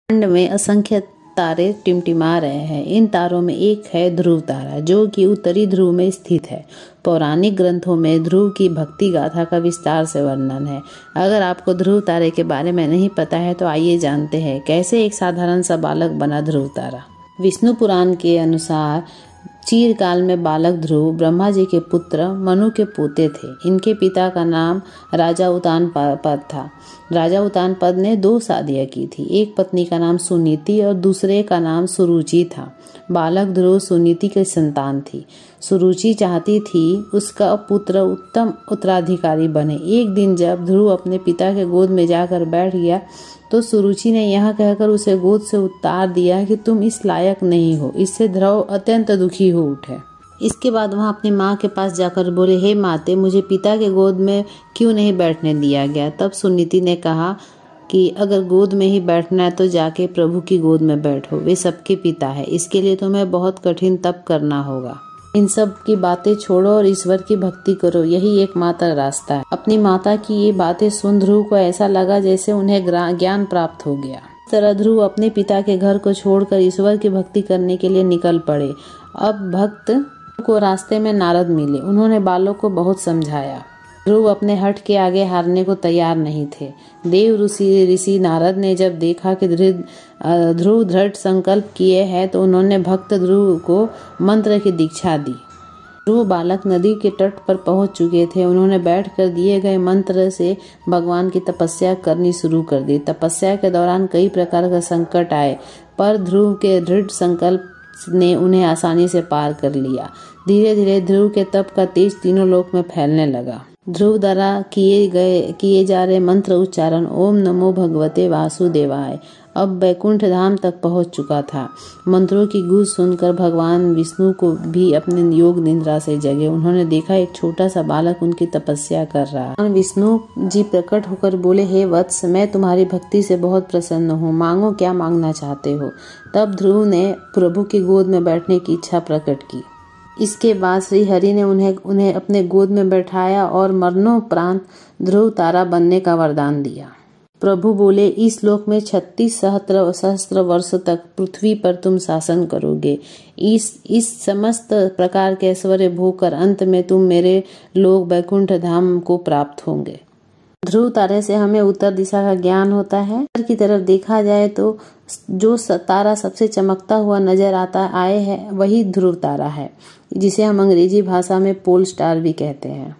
ब्रह्मांड में असंख्य तारे टिमटिमा रहे हैं। इन तारों में एक है ध्रुव तारा, जो कि उत्तरी ध्रुव में स्थित है। पौराणिक ग्रंथों में ध्रुव की भक्ति गाथा का विस्तार से वर्णन है। अगर आपको ध्रुव तारे के बारे में नहीं पता है तो आइए जानते हैं कैसे एक साधारण सा बालक बना ध्रुव तारा। विष्णु पुराण के अनुसार चीरकाल में बालक ध्रुव ब्रह्मा जी के पुत्र मनु के पोते थे। इनके पिता का नाम राजा उतानपद था। राजा उतानपद ने 2 शादियां की थी। एक पत्नी का नाम सुनीति और दूसरे का नाम सुरुचि था। बालक ध्रुव सुनीति की संतान थी। सुरुचि चाहती थी उसका पुत्र उत्तम उत्तराधिकारी बने। एक दिन जब ध्रुव अपने पिता के गोद में जाकर बैठ गया तो सुरुचि ने यह कहकर उसे गोद से उतार दिया कि तुम इस लायक नहीं हो। इससे ध्रुव अत्यंत दुखी हो उठे। इसके बाद वह अपनी माँ के पास जाकर बोले, हे माते, मुझे पिता के गोद में क्यों नहीं बैठने दिया गया। तब सुनीति ने कहा कि अगर गोद में ही बैठना है तो जाके प्रभु की गोद में बैठो, वे सबके पिता है। इसके लिए तुम्हें बहुत कठिन तप करना होगा। इन सब की बातें छोड़ो और ईश्वर की भक्ति करो, यही एकमात्र रास्ता है। अपनी माता की ये बातें सुन ध्रुव को ऐसा लगा जैसे उन्हें ज्ञान प्राप्त हो गया। इस तरह ध्रुव अपने पिता के घर को छोड़कर ईश्वर की भक्ति करने के लिए निकल पड़े। अब भक्त को रास्ते में नारद मिले। उन्होंने बालक को बहुत समझाया। ध्रुव अपने हठ के आगे हारने को तैयार नहीं थे। देव ऋषि नारद ने जब देखा कि ध्रुव दृढ़ संकल्प किए हैं तो उन्होंने भक्त ध्रुव को मंत्र की दीक्षा दी। ध्रुव बालक नदी के तट पर पहुंच चुके थे। उन्होंने बैठकर दिए गए मंत्र से भगवान की तपस्या करनी शुरू कर दी। तपस्या के दौरान कई प्रकार का संकट आए, पर ध्रुव के दृढ़ संकल्प ने उन्हें आसानी से पार कर लिया। धीरे धीरे ध्रुव के तप का तेज तीनों लोक में फैलने लगा। ध्रुव द्वारा किए जा रहे मंत्र उच्चारण ओम नमो भगवते वासुदेवाय अब बैकुंठ धाम तक पहुंच चुका था। मंत्रों की गूंज सुनकर भगवान विष्णु को भी अपने योग निद्रा से जगे। उन्होंने देखा एक छोटा सा बालक उनकी तपस्या कर रहा। भगवान विष्णु जी प्रकट होकर बोले, हे वत्स, मैं तुम्हारी भक्ति से बहुत प्रसन्न हूँ, मांगो क्या मांगना चाहते हो। तब ध्रुव ने प्रभु की गोद में बैठने की इच्छा प्रकट की। इसके बाद श्री हरि ने उन्हें अपने गोद में बैठाया और मरणोपरांत ध्रुव तारा बनने का वरदान दिया। प्रभु बोले, इस लोक में 36 सहस्त्र वर्ष तक पृथ्वी पर तुम शासन करोगे। इस समस्त प्रकार के ऐश्वर्य भोग कर अंत में तुम मेरे लोक बैकुंठ धाम को प्राप्त होंगे। ध्रुव तारे से हमें उत्तर दिशा का ज्ञान होता है। उत्तर की तरफ देखा जाए तो जो तारा सबसे चमकता हुआ नजर आए है वही ध्रुव तारा है, जिसे हम अंग्रेजी भाषा में पोल स्टार भी कहते हैं।